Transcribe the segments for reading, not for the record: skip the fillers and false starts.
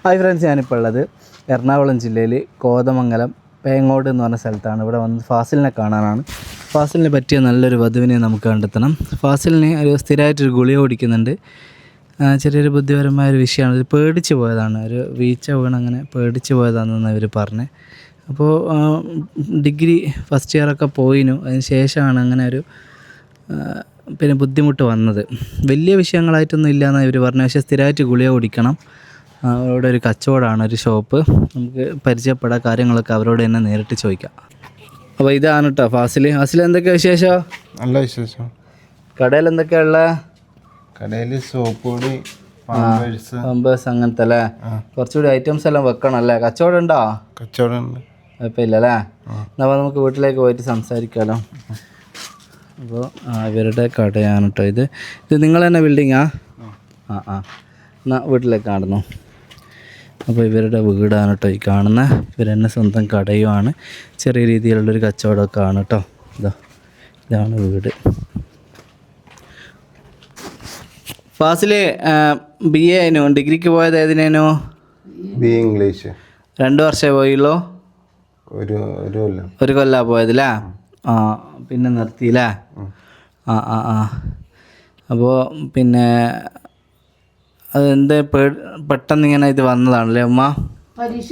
Hi friends, ഞാനിപ്പോൾ ഉള്ളത് എറണാകുളം ജില്ലയിൽ കോതമംഗലം പേങ്ങോട് എന്ന് പറഞ്ഞ സ്ഥലത്താണ്. ഇവിടെ വന്ന് ഫാസിലിനെ കാണാനാണ്. ഫാസിലിനെ പറ്റിയ നല്ലൊരു വധുവിനെ നമുക്ക് കണ്ടെത്തണം. ഫാസിലിന് ഒരു സ്ഥിരമായിട്ടൊരു ഗുളിക കുടിക്കുന്നുണ്ട്. ചെറിയൊരു ബുദ്ധിപരമായൊരു വിഷയമാണ്. ഇത് പേടിച്ച് പോയതാണ്, ഒരു വീഴ്ച വീണങ്ങനെ പേടിച്ച് പോയതാണെന്ന് ഇവർ പറഞ്ഞത്. അപ്പോൾ ഡിഗ്രി ഫസ്റ്റ് ഇയറൊക്കെ പോയിനു. അതിന് ശേഷമാണ് അങ്ങനെ ഒരു പിന്നെ ബുദ്ധിമുട്ട് വന്നത്. വലിയ വിഷയങ്ങളായിട്ടൊന്നും ഇല്ലയെന്നാണ് ഇവർ പറഞ്ഞത്. പക്ഷേ സ്ഥിരമായിട്ട് ഗുളിക കുടിക്കണം. അവിടെ ഒരു കച്ചവടമാണ്, ഒരു ഷോപ്പ്. നമുക്ക് പരിചയപ്പെടാം, കാര്യങ്ങളൊക്കെ അവരോട് തന്നെ നേരിട്ട് ചോദിക്കാം. അപ്പോൾ ഇതാണ് കേട്ടോ ഫാസിൽ. എന്തൊക്കെയാണ് വിശേഷം? നല്ല വിശേഷം. കടയിൽ എന്തൊക്കെയാ ഉള്ളത്? കടയിൽ സോപ്പ് പൊടി, പമ്പേഴ്സ് അങ്ങനത്തെ അല്ലേ. കുറച്ചുകൂടി ഐറ്റംസ് എല്ലാം വെക്കണം അല്ലേ. കച്ചവടം ഉണ്ടോ? കച്ചവടം ഉണ്ട്. കുഴപ്പമില്ലല്ലേ. എന്നാൽ നമുക്ക് വീട്ടിലേക്ക് പോയിട്ട് സംസാരിക്കാമല്ലോ. അപ്പോൾ ഇവരുടെ കടയാണ് കേട്ടോ ഇത്. നിങ്ങൾ തന്നെ ബിൽഡിങ്ങാ? എന്നാൽ വീട്ടിലേക്ക് കാണുന്നു. അപ്പോൾ ഇവരുടെ വീടാണ് കേട്ടോ ഈ കാണുന്ന. ഇവരെന്നെ സ്വന്തം കടയുമാണ്. ചെറിയ രീതിയിലുള്ളൊരു കച്ചവടമൊക്കെ ആണ് കേട്ടോ. ഇതാണ് വീട്. ഫാസില് BA ആയിരുന്നു. ഡിഗ്രിക്ക് പോയത് ഏതിനേനു? BA English. 2 വർഷമേ പോയുള്ളൂ? ഒരു കൊല്ലാ പോയതല്ലേ? പിന്നെ നിർത്തിയില്ലേ? അപ്പോൾ പിന്നെ അതെന്ത് പെട്ടെന്ന് ഇങ്ങനെ ഇത് വന്നതാണല്ലേ ഉമ്മ? പരീക്ഷ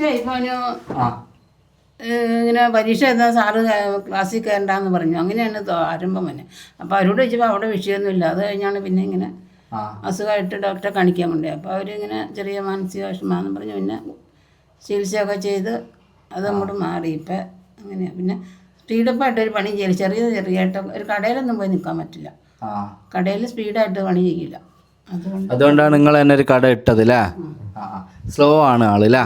ഇങ്ങനെ പരീക്ഷ എഴുതാൻ സാറ് ക്ലാസ്സിൽ കയറണ്ടെന്ന് പറഞ്ഞു. അങ്ങനെയാണ് ആരംഭം തന്നെ. അപ്പോൾ അവരോട് ചോദിച്ചപ്പോൾ അവിടെ വിഷയമൊന്നുമില്ല. അത് കഴിഞ്ഞാണ് പിന്നെ ഇങ്ങനെ അസുഖമായിട്ട് ഡോക്ടറെ കാണിക്കാൻ കൊണ്ടേ. അപ്പോൾ അവരിങ്ങനെ ചെറിയ മാനസിക വിഷമാണെന്ന് പറഞ്ഞു. പിന്നെ ചികിത്സയൊക്കെ ചെയ്ത് അത് അങ്ങോട്ട് മാറി. ഇപ്പം അങ്ങനെയാണ്. പിന്നെ സ്പീഡപ്പായിട്ടൊരു പണി ചെയ്യില്ല. ചെറിയായിട്ട് ഒരു കടയിലൊന്നും പോയി നിൽക്കാൻ പറ്റില്ല. കടയിൽ സ്പീഡായിട്ട് പണി ചെയ്യില്ല. അതുകൊണ്ടാണ് നിങ്ങൾ തന്നെ ഒരു കട ഇട്ടത് അല്ലേ? സ്ലോ ആണ് ആളല്ലേ?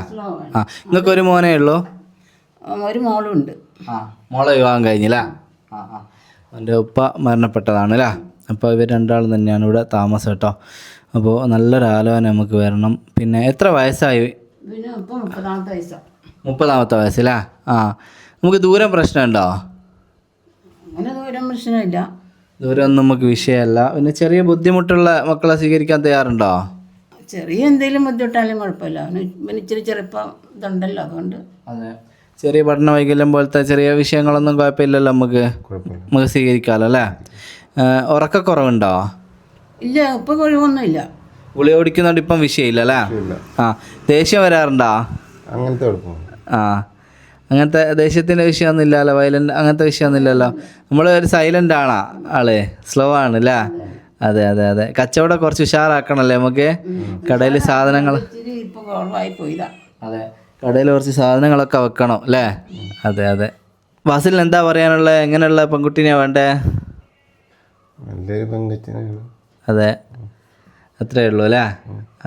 നിങ്ങൾക്ക് ഒരു മോനേ ഉള്ളൂ? ഒരു മോളും ഉണ്ട്. മോളെ വിവാഹം കഴിഞ്ഞില്ലേ? എൻ്റെ ഉപ്പ മരണപ്പെട്ടതാണ് അല്ലേ? അപ്പോൾ ഇവർ രണ്ടാളും തന്നെയാണ് ഇവിടെ താമസം കേട്ടോ. അപ്പോൾ നല്ലൊരു ആലോചന നമുക്ക് വരണം. പിന്നെ എത്ര വയസ്സായി? 30ാമത്തെ വയസ്സല്ലേ? നമുക്ക് ദൂരം പ്രശ്നമുണ്ടോ? അങ്ങനെ ദൂരം പ്രശ്നമില്ല. ദൂരമൊന്നും നമുക്ക് വിഷയമല്ല. പിന്നെ ചെറിയ ബുദ്ധിമുട്ടുള്ള മക്കളെ സ്വീകരിക്കാൻ തയ്യാറുണ്ടോ? ചെറിയ എന്തെങ്കിലും ബുദ്ധിമുട്ടാലും കുഴപ്പമില്ല. പിന്നെ ഇച്ചിരി ചെറുപ്പം ഇതുണ്ടല്ലോ, അതുകൊണ്ട്. അതെ, ചെറിയ പഠന വൈകല്യം പോലത്തെ ചെറിയ വിഷയങ്ങളൊന്നും കുഴപ്പമില്ലല്ലോ. നമുക്ക് സ്വീകരിക്കാമല്ലോ അല്ലേ? ഉറക്കക്കുറവുണ്ടോ? ഇല്ല, ഇപ്പം കഴിവൊന്നുമില്ല. ഗുളിക ഓടിക്കുന്നതുകൊണ്ട് ഇപ്പം വിഷയമില്ല അല്ലേ? ദേഷ്യം വരാറുണ്ടോ? അങ്ങനത്തെ ദേഷ്യത്തിൻ്റെ വിഷയമൊന്നും ഇല്ലല്ലോ. വയലൻ്റ് അങ്ങനത്തെ വിഷയമൊന്നും ഇല്ലല്ലോ. നമ്മൾ ഒരു സൈലൻ്റ് ആണോ ആള്? സ്ലോ ആണ് അല്ലേ? അതെ. കച്ചവടം കുറച്ച് ഉഷാറാക്കണല്ലേ നമുക്ക്. കടയിൽ സാധനങ്ങൾ അതെ, കടയിൽ കുറച്ച് സാധനങ്ങളൊക്കെ വെക്കണം അല്ലേ? അതെ. ഫാസിലിന് എന്താ പറയാനുള്ളത്? എങ്ങനെയുള്ള പെൺകുട്ടീനെയാണ് വേണ്ടേ? അതെ, അത്രയേ ഉള്ളൂ അല്ലേ?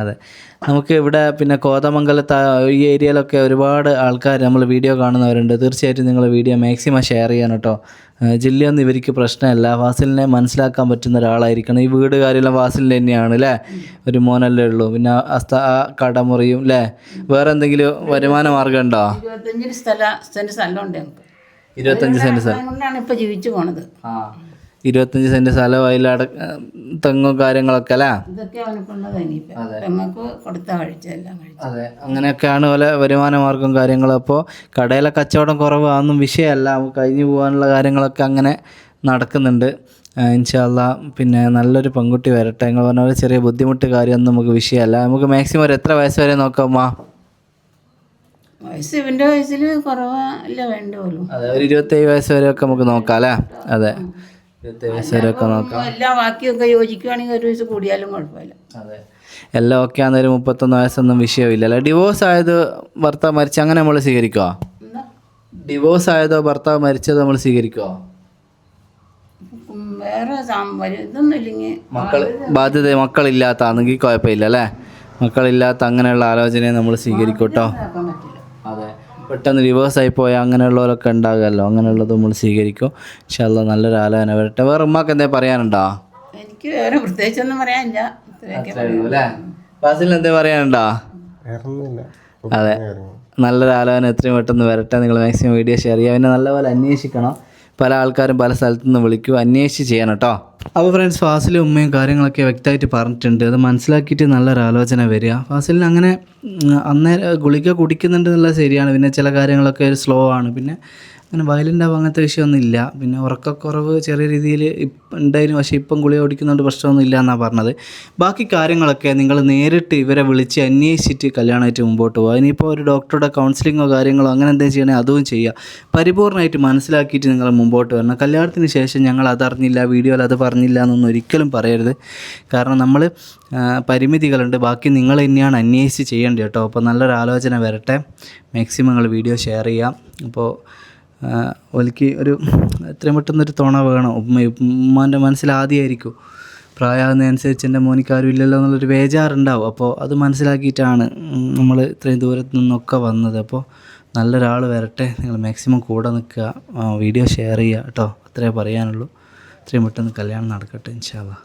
അതെ. നമുക്ക് ഇവിടെ പിന്നെ കോതമംഗലത്ത് ഈ ഏരിയയിലൊക്കെ ഒരുപാട് ആൾക്കാർ നമ്മൾ വീഡിയോ കാണുന്നവരുണ്ട്. തീർച്ചയായിട്ടും നിങ്ങൾ വീഡിയോ മാക്സിമം ഷെയർ ചെയ്യാൻ കേട്ടോ. ജില്ലയൊന്നും ഇവർക്ക് പ്രശ്നമല്ല. ഫാസിലിനെ മനസ്സിലാക്കാൻ പറ്റുന്ന ഒരാളായിരിക്കണം. ഈ വീട് കാര്യമെല്ലാം ഫാസിലിൻ്റെ തന്നെയാണ് അല്ലേ? ഒരു മോനല്ലേ ഉള്ളൂ. പിന്നെ ആ കടമുറിയും അല്ലേ? വേറെ എന്തെങ്കിലും വരുമാന മാർഗം ഉണ്ടോ? 25 സ്ഥലമുണ്ട്. 25 സെൻറ്റ് സ്ഥലം കൊണ്ടാണ് ഇപ്പോൾ ജീവിച്ചു പോണത്. 25 സെൻറ്റ് സ്ഥലം, അതിൽ തെങ്ങും കാര്യങ്ങളൊക്കെ അല്ലേ? അതെ, അങ്ങനെയൊക്കെയാണ് പോലെ വരുമാന മാർഗം കാര്യങ്ങൾ. അപ്പോൾ കടയിലെ കച്ചവടം കുറവ് അതൊന്നും വിഷയമല്ല. നമുക്ക് കഴിഞ്ഞു പോകാനുള്ള കാര്യങ്ങളൊക്കെ അങ്ങനെ നടക്കുന്നുണ്ട്. ഇൻഷാ അല്ലാഹ്. പിന്നെ നല്ലൊരു പെൺകുട്ടി വരട്ടെ. നിങ്ങൾ പറഞ്ഞ പോലെ ചെറിയ ബുദ്ധിമുട്ട് കാര്യമൊന്നും നമുക്ക് വിഷയമല്ല. നമുക്ക് മാക്സിമം ഒരു എത്ര വയസ്സ് വരെ നോക്കാമ്മ? വയസ്സ് ഇവൻ്റെ വയസ്സിൽ കുറവല്ല വേണ്ടുള്ളൂ. അതെ, ഒരു 27 വയസ്സ് വരെയൊക്കെ നമുക്ക് നോക്കാം അല്ലേ? അതെ, 27 വയസ്സ് വരെയൊക്കെ നോക്കാം. എല്ലാം ബാക്കിയൊക്കെ യോജിക്കുകയാണെങ്കിൽ ഒരു വയസ്സ് കൂടിയാലും കുഴപ്പമില്ല. അതെ, എല്ലാം ഓക്കെ ആണെന്നൊരു 31 വയസ്സൊന്നും വിഷയമില്ല അല്ലേ? ഡിവോഴ്സ് ആയത് ഭർത്താവ് മരിച്ച അങ്ങനെ നമ്മൾ സ്വീകരിക്കുമോ? ഡിവോഴ്സ് ആയതോ ഭർത്താവ് മരിച്ചതോ നമ്മൾ സ്വീകരിക്കുമോ? വേറെ ഇതൊന്നും ഇല്ലെങ്കിൽ ബാധ്യത മക്കളില്ലാത്താണെങ്കിൽ കുഴപ്പമില്ല അല്ലേ? മക്കളില്ലാത്ത അങ്ങനെയുള്ള ആലോചനയെ നമ്മൾ സ്വീകരിക്കും കേട്ടോ. അതെ, പെട്ടെന്ന് ഡിവോഴ്സായി പോയാൽ അങ്ങനെയുള്ളവരൊക്കെ ഉണ്ടാകുമല്ലോ. അങ്ങനെയുള്ളത് നമ്മൾ സ്വീകരിക്കും. ഇൻഷാ അല്ലാഹ്. നല്ലൊരു ആലോചന വരട്ടെ. വേറെ ഉമ്മാക്ക് എന്തെങ്കിലും പറയാനുണ്ടോ? എനിക്ക് വേറെ പ്രത്യേകിച്ചൊന്നും പറയാനില്ല. ഫാസിലിന് എന്തെങ്കിലും പറയാനുണ്ടോ? അതെ, നല്ലൊരു ആലോചന എത്രയും പെട്ടെന്ന് വരട്ടെ. നിങ്ങൾ മാക്സിമം വീഡിയോ ഷെയർ ചെയ്യുക. പിന്നെ നല്ലപോലെ അന്വേഷിക്കണം. പല ആൾക്കാരും പല സ്ഥലത്തു നിന്ന് വിളിക്കും, അന്വേഷിച്ച് ചെയ്യണം കേട്ടോ. അപ്പോൾ ഫ്രണ്ട്സ്, ഫാസിലും ഉമ്മയും കാര്യങ്ങളൊക്കെ വ്യക്തമായിട്ട് പറഞ്ഞിട്ടുണ്ട്. അത് മനസ്സിലാക്കിയിട്ട് നല്ലൊരു ആലോചന വരിക. ഫാസിലിന് അങ്ങനെ അന്നേരം ഗുളിക കുടിക്കുന്നുണ്ട് എന്നുള്ളത് ശരിയാണ്. പിന്നെ ചില കാര്യങ്ങളൊക്കെ ഒരു സ്ലോ ആണ്. പിന്നെ അങ്ങനെ വയലൻ്റ് ആവും അങ്ങനത്തെ വിഷയമൊന്നും ഇല്ല. പിന്നെ ഉറക്കക്കുറവ് ചെറിയ രീതിയിൽ ഉണ്ടായിരുന്നു, പക്ഷേ ഇപ്പം ഗുളിക കുടിക്കുന്നതുകൊണ്ട് പ്രശ്നമൊന്നും ഇല്ല എന്നാണ് പറഞ്ഞത്. ബാക്കി കാര്യങ്ങളൊക്കെ നിങ്ങൾ നേരിട്ട് ഇവരെ വിളിച്ച് അന്വേഷിച്ചിട്ട് കല്യാണമായിട്ട് മുമ്പോട്ട് പോകുക. ഇനിയിപ്പോൾ ഒരു ഡോക്ടറുടെ കൗൺസിലിങ്ങോ കാര്യങ്ങളോ അങ്ങനെ എന്തെങ്കിലും ചെയ്യണമെങ്കിൽ അതും ചെയ്യുക. പരിപൂർണ്ണമായിട്ട് മനസ്സിലാക്കിയിട്ട് നിങ്ങൾ മുമ്പോട്ട് വരണം. കല്യാണത്തിന് ശേഷം ഞങ്ങൾ അതറിഞ്ഞില്ല, വീഡിയോയിൽ അത് പറഞ്ഞില്ല എന്നൊന്നും ഒരിക്കലും പറയരുത്. കാരണം നമ്മൾ പരിമിതികളുണ്ട്. ബാക്കി നിങ്ങൾ തന്നെയാണ് അന്വേഷിച്ച് ചെയ്യേണ്ടത് കേട്ടോ. അപ്പോൾ നല്ലൊരു ആലോചന വരട്ടെ. മാക്സിമം നിങ്ങൾ വീഡിയോ ഷെയർ ചെയ്യാം. അപ്പോൾ ഒലിക്ക് ഒരു എത്രയും പെട്ടെന്നൊരു തുണ വേണം. ഉമ്മാൻ്റെ മനസ്സിൽ ആദ്യമായിരിക്കും പ്രായമാകുന്നതനുസരിച്ച് എൻ്റെ മോനിക്കാരും ഇല്ലല്ലോ എന്നുള്ളൊരു ബേജാറുണ്ടാവും. അപ്പോൾ അത് മനസ്സിലാക്കിയിട്ടാണ് നമ്മൾ ഇത്രയും ദൂരത്തു നിന്നൊക്കെ വന്നത്. അപ്പോൾ നല്ലൊരാൾ വരട്ടെ. നിങ്ങൾ മാക്സിമം കൂടെ നിൽക്കുക, വീഡിയോ ഷെയർ ചെയ്യുക കേട്ടോ. അത്രേ പറയാനുള്ളൂ. എത്രയും പെട്ടെന്ന് കല്യാണം നടക്കട്ടെ ഇൻഷാ അല്ലാഹ്.